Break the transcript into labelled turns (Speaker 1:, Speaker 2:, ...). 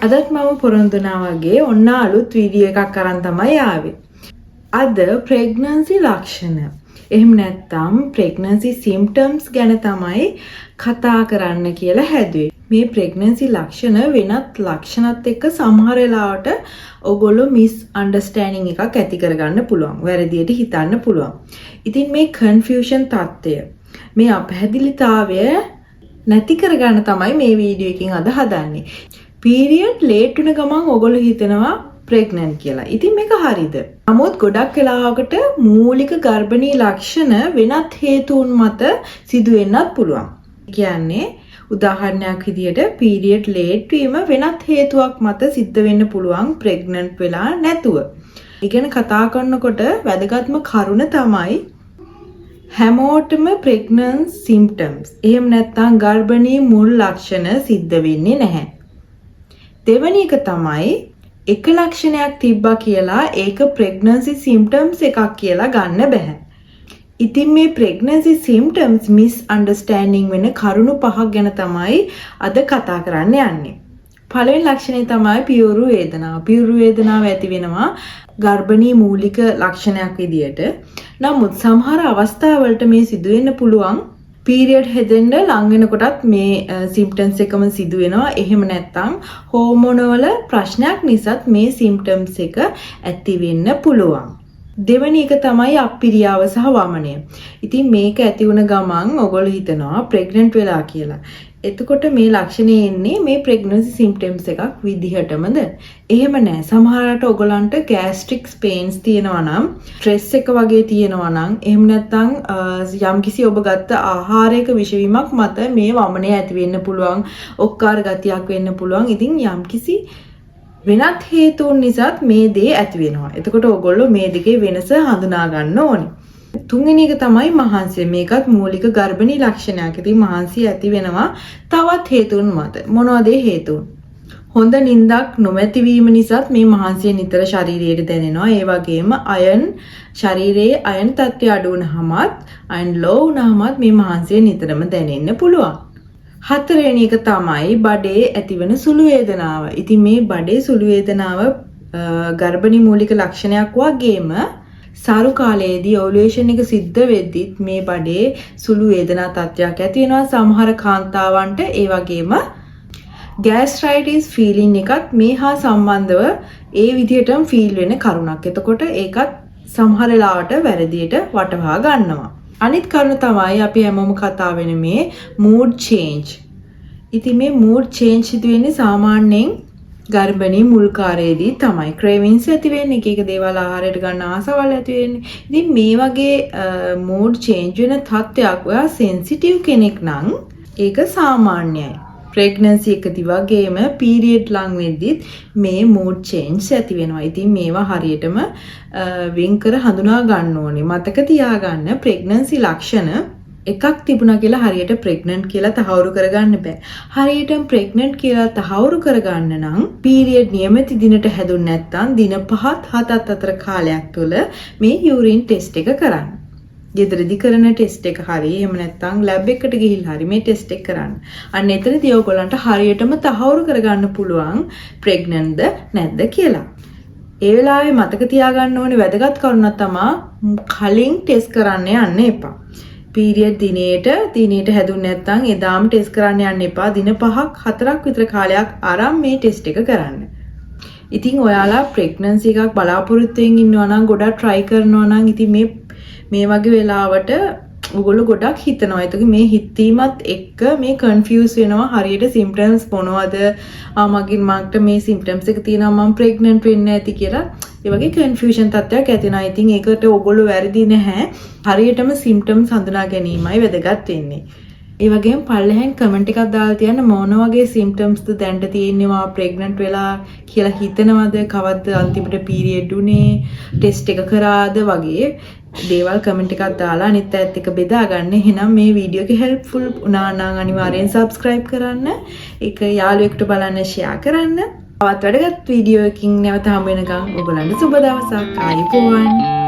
Speaker 1: අදත් මම පොරොන්දුනා වගේ ඔන්න අලුත් වීඩියෝ එකක් අරන් තමයි ආවේ. අද ප්‍රෙග්නන්සි ලක්ෂණ. එහෙම නැත්නම් ප්‍රෙග්නන්සි සිම්ප්ටම්ස් ගැන තමයි කතා කරන්න කියලා හැදුවේ. මේ ප්‍රෙග්නන්සි ලක්ෂණ වෙනත් ලක්ෂණත් එක්ක සමහර වෙලාවට ඔයගොල්ලෝ මිස් අන්ඩර්ස්ටෑන්ඩින් එකක් ඇති කරගන්න පුළුවන්. වැරදියට හිතන්න පුළුවන්. ඉතින් මේ කන්ෆියුෂන් තත්ත්වය, මේ අපහැදිලිතාවය නැති කරගන්න තමයි මේ වීඩියෝ එකකින් අද හදන්නේ. පීරියඩ් ලේට් වෙන ගමන් ඔයගොල්ලෝ හිතනවා ප්‍රෙග්නන්ට් කියලා. ඉතින් මේක හරිද? නමුත් ගොඩක් වෙලාවකට මූලික ගර්භණී ලක්ෂණ වෙනත් හේතුන් මත සිදු වෙන්නත් පුළුවන්. කියන්නේ උදාහරණයක් විදියට පීරියඩ් ලේට් වීම වෙනත් හේතුවක් මත සිද්ධ වෙන්න පුළුවන් ප්‍රෙග්නන්ට් වෙලා නැතුව. ඒ ගැන කතා කරනකොට වැදගත්ම කරුණ තමයි හැමෝටම ප්‍රෙග්නන්සි සිම්ප්ටම්ස් එහෙම නැත්නම් ගර්භණී මුල් ලක්ෂණ සිද්ධ වෙන්නේ නැහැ. දෙවැනි එක තමයි එක ලක්ෂණයක් තිබ්බා කියලා ඒක ප්‍රෙග්නන්සි සිම්ප්ටම්ස් එකක් කියලා ගන්න බෑ. ඉතින් මේ ප්‍රෙග්නන්සි සිම්ප්ටම්ස් මිස් අන්ඩර්ස්ටෑන්ඩින් වෙන කරුණු පහක් ගැන තමයි අද කතා කරන්න යන්නේ. පළවෙනි ලක්ෂණය තමයි පියුරු වේදනාව. පියුරු වේදනාව ඇති වෙනවා ගර්භණී මූලික ලක්ෂණයක් විදියට. නමුත් සමහර අවස්ථාවලට මේ සිදු වෙන්න පුළුවන් පීරියඩ් හැදෙන්න ලඟ වෙනකොටත් මේ සිම්ප්ටම්ස් එකම සිදු වෙනවා. එහෙම නැත්නම් හෝමෝනවල ප්‍රශ්නයක් නිසාත් මේ සිම්ප්ටම්ස් එක ඇති වෙන්න පුළුවන්. දෙවෙනි එක තමයි අප්පිරියාව සහ වමනය. ඉතින් මේක ඇති වුණ ගමන් ඔයගොල්ලෝ හිතනවා ප්‍රෙග්නන්ට් වෙලා කියලා. එතකොට මේ ලක්ෂණේ එන්නේ මේ ප්‍රෙග්නන්සි සිම්ප්ටම්ස් එකක් විදිහටමද? එහෙම නැහැ. සමහරවිට ඔයගලන්ට ගෑස්ට්‍රික් පේන්ස් තියෙනවා නම්, ස්ට්‍රෙස් එක වගේ තියෙනවා නම්, එහෙම නැත්නම් යම්කිසි ඔබ ගත්ත ආහාරයක විෂවීමක් මත මේ වමනය ඇති වෙන්න පුළුවන්, ඔක්කාර ගතියක් වෙන්න පුළුවන්. ඉතින් යම්කිසි වෙනත් හේතුන් නිසාත් මේ දේ ඇති වෙනවා. එතකොට ඔයගොල්ලෝ මේ දෙකේ වෙනස හඳුනා ගන්න ඕනේ. තුන්වෙනි එක තමයි මහන්සිය. මේකත් මූලික ගර්භණී ලක්ෂණයක්. ඉතින් මහන්සිය ඇති වෙනවා තවත් හේතුන් මත. මොනවද ඒ හේතුන්? හොඳ නිින්දක් නොමැතිවීම නිසාත් මේ මහන්සිය නිතර ශරීරයට දැනෙනවා. ඒ වගේම අයන් ශරීරයේ අයන් තත්ත්වය අඩු වුණාමත්, අයන් ලෝ වුණාමත් මේ මහන්සිය නිතරම දැනෙන්න පුළුවන්. හතරවෙනි එක තමයි බඩේ ඇතිවන සුළු වේදනාව. ඉතින් මේ බඩේ සුළු වේදනාව ගර්භණී මූලික ලක්ෂණයක් වගේම සාරු කාලයේදී ඕවුලේෂන් එක සිද්ධ වෙද්දිත් මේ බඩේ සුළු වේදනා තත්ත්වයක් ඇති වෙනවා. සමහර කාන්තාවන්ට ඒ වගේම ගෑස්ට්‍රයිටිස් ෆීලින් එකත් මේ හා සම්බන්ධව ඒ විදිහටම ෆීල් වෙන කරුණක්. එතකොට ඒකත් සමහර වෙලාවට වැරදියට වටහා ගන්නවා. අනිත් කරුණ තමයි අපි හැමෝම කතා වෙන මේ mood change. ඉතින් මේ mood change සිදු වෙන්නේ සාමාන්‍යයෙන් ගර්භණී මුල් කාලයේදී තමයි. cravings ඇති වෙන්නේ, එක එක දේවල් ආහාරයට ගන්න ආසාවල් ඇති වෙන්නේ. ඉතින් මේ වගේ mood change වෙන තත්ත්වයක් ඔයා sensitive කෙනෙක් නම් ඒක සාමාන්‍යයි. pregnancy එකදී වගේම period ලඟ වෙද්දිත් මේ mood change ඇති වෙනවා. ඉතින් මේවා හරියටම වෙන් කර හඳුනා ගන්න ඕනේ. මතක තියාගන්න pregnancy ලක්ෂණ එකක් තිබුණා කියලා හරියට pregnant කියලා තහවුරු කරගන්න බෑ. හරියටම pregnant කියලා තහවුරු කරගන්න නම් period නියමිත දිනට හැදුන්නේ නැත්නම් දින 5-7 අතර කාලයක් තුළ මේ urine test එක කරන්න. ගෙදරදී කරන ටෙස්ට් එක හරි එහෙම නැත්නම් ලැබ් එකට ගිහිල්ලා හරි මේ ටෙස්ට් එක කරන්න. අන්න එතනදී ඔයගොල්ලන්ට හරියටම තහවුරු කරගන්න පුළුවන් ප්‍රෙග්නන්ට්ද නැද්ද කියලා. ඒ වෙලාවේ මතක තියාගන්න ඕනේ වැදගත් කරුණක් තමයි කලින් ටෙස්ට් කරන්න යන්න එපා. පීරියඩ් දිනේට හැදුන්නේ නැත්නම් එදාම ටෙස්ට් කරන්න යන්න එපා. දින 5-4ක් විතර කාලයක් අරන් මේ ටෙස්ට් එක කරන්න. ඉතින් ඔයාලා ප්‍රෙග්නන්සි එකක් බලාපොරොත්තු වෙමින් ඉන්නවා නම් ගොඩක් try කරනවා නම් ඉතින් මේ වගේ වෙලාවට ඔයගොල්ලෝ ගොඩක් හිතනවා. ඒක මේ හිතීමත් එක්ක මේ කන්ෆියුස් වෙනවා. හරියට සිම්ප්ටම්ස් මොනවද? මට මේ සිම්ප්ටම්ස් එක තියෙනවා මම ප්‍රෙග්නන්ට් වෙන්න ඇති කියලා. ඒ වගේ කන්ෆියුෂන් තත්ත්වයක් ඇති වෙනවා. ඉතින් ඒකට ඔයගොල්ලෝ වැරදි නැහැ. හරියටම සිම්ප්ටම්ස් හඳුනා ගැනීමයි වැදගත් වෙන්නේ. ඒ වගේම පල්ලෙහෙන් කමෙන්ට් එකක් දාලා තියන්න මොන වගේ සිම්ප්ටම්ස්ද දැනට තියෙනවා ප්‍රෙග්නන්ට් වෙලා කියලා හිතනවද? කවද්ද අන්තිමට පීරියඩ් උනේ? ටෙස්ට් එක කරාද වගේ දේවල් කමෙන්ට් එකක් දාලා අනිත් අයත් එක්ක බෙදා ගන්න. එහෙනම් මේ වීඩියෝ එක හෙල්ප්ෆුල් වුණා නම් අනිවාර්යෙන් subscribe කරන්න. ඒක යාළුවෙකුට බලන්න share කරන්න. තවත් වැඩගත් වීඩියෝ එකකින් නැවත හමු වෙනකම් ඔයගලන්ට සුබ දවසක්. ආයුබෝවන්.